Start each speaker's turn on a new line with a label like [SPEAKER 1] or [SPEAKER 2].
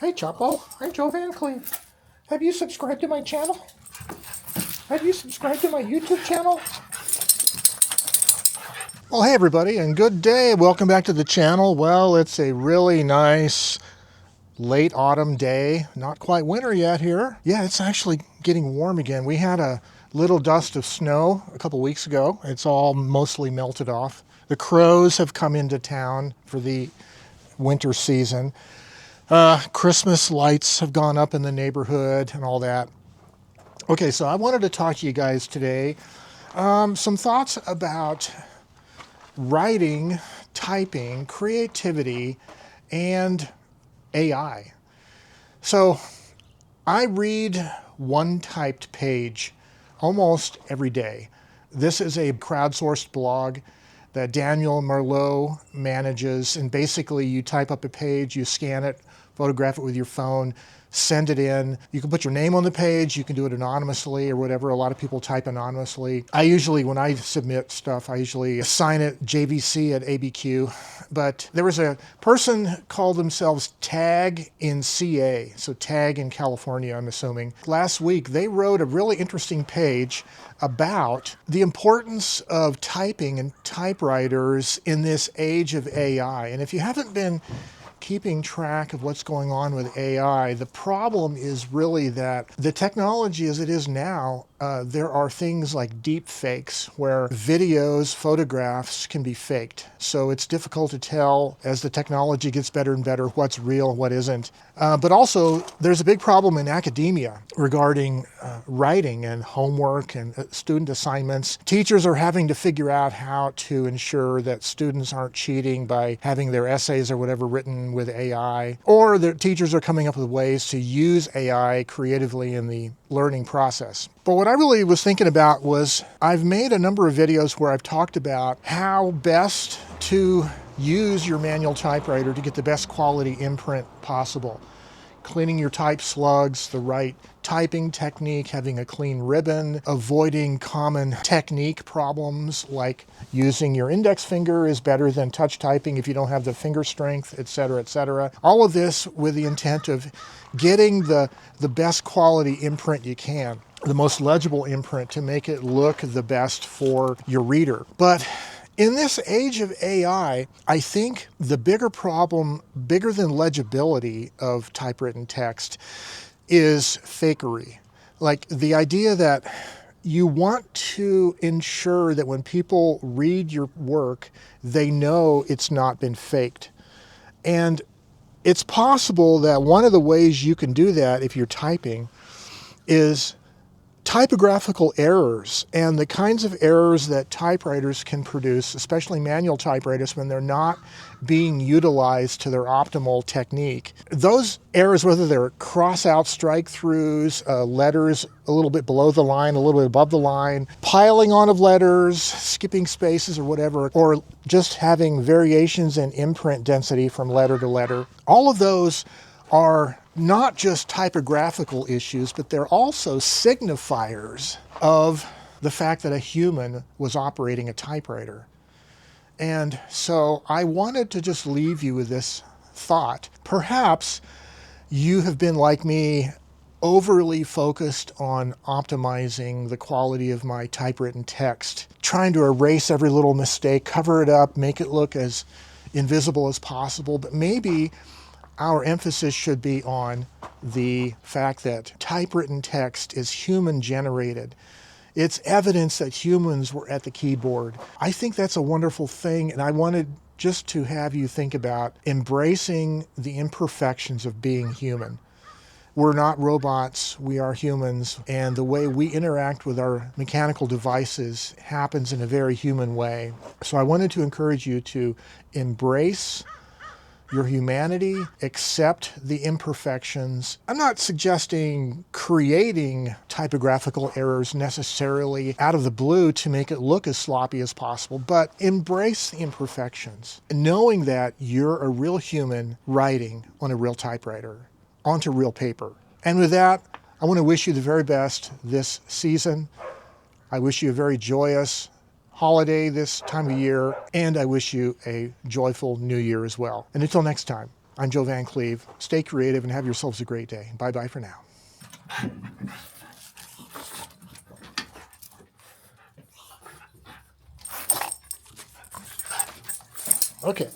[SPEAKER 1] Hey Chapo, I'm Joe Van Cleve. Have you subscribed to my channel? Have you subscribed to my YouTube channel? Well, hey everybody, and good day. Welcome back to the channel. Well, it's a really nice late autumn day. Not quite winter yet here. Yeah, it's actually getting warm again. We had a little dust of snow a couple weeks ago. It's all mostly melted off. The crows have come into town for the winter season. Christmas lights have gone up in the neighborhood and all that. Okay, so I wanted to talk to you guys today. Some thoughts about writing, typing, creativity, and AI. So I read one typed page almost every day. This is a crowdsourced blog that Daniel Merlot manages, and basically you type up a page, you scan it, photograph it with your phone, send it in. You can put your name on the page, you can do it anonymously or whatever. A lot of people type anonymously. I usually, when I submit stuff, I usually assign it JVC at ABQ. But there was a person called themselves Tag in CA, so Tag in California, I'm assuming. Last week, they wrote a really interesting page about the importance of typing and typewriters in this age of AI. And if you haven't been keeping track of what's going on with AI, the problem is really that the technology as it is now, there are things like deep fakes where videos, photographs can be faked. So it's difficult to tell as the technology gets better and better what's real and what isn't. But also there's a big problem in academia regarding writing and homework and student assignments. Teachers are having to figure out how to ensure that students aren't cheating by having their essays or whatever written with AI, or the teachers are coming up with ways to use AI creatively in the learning process. But what I really was thinking about was I've made a number of videos where I've talked about how best to use your manual typewriter to get the best quality imprint possible. Cleaning your type slugs, the right typing technique, having a clean ribbon, avoiding common technique problems like using your index finger is better than touch typing if you don't have the finger strength, etc., etc. All of this with the intent of getting the best quality imprint you can, the most legible imprint to make it look the best for your reader. But in this age of AI, I think the bigger problem, bigger than legibility of typewritten text, is fakery. Like the idea that you want to ensure that when people read your work, they know it's not been faked. And it's possible that one of the ways you can do that if you're typing is typographical errors and the kinds of errors that typewriters can produce, especially manual typewriters, when they're not being utilized to their optimal technique. Those errors, whether they're cross-out strike-throughs, letters a little bit below the line, a little bit above the line, piling on of letters, skipping spaces or whatever, or just having variations in imprint density from letter to letter, all of those are not just typographical issues, but they're also signifiers of the fact that a human was operating a typewriter. And so I wanted to just leave you with this thought. Perhaps you have been like me, overly focused on optimizing the quality of my typewritten text, trying to erase every little mistake, cover it up, make it look as invisible as possible. But maybe our emphasis should be on the fact that typewritten text is human generated. It's evidence that humans were at the keyboard. I think that's a wonderful thing, and I wanted just to have you think about embracing the imperfections of being human. We're not robots, we are humans, and the way we interact with our mechanical devices happens in a very human way. So I wanted to encourage you to embrace your humanity, accept the imperfections. I'm not suggesting creating typographical errors necessarily out of the blue to make it look as sloppy as possible, but embrace the imperfections, knowing that you're a real human writing on a real typewriter, onto real paper. And with that, I want to wish you the very best this season. I wish you a very joyous holiday this time of year, and I wish you a joyful new year as well. And until next time, I'm Joe Van Cleve. Stay creative and have yourselves a great day. Bye-bye for now. Okay.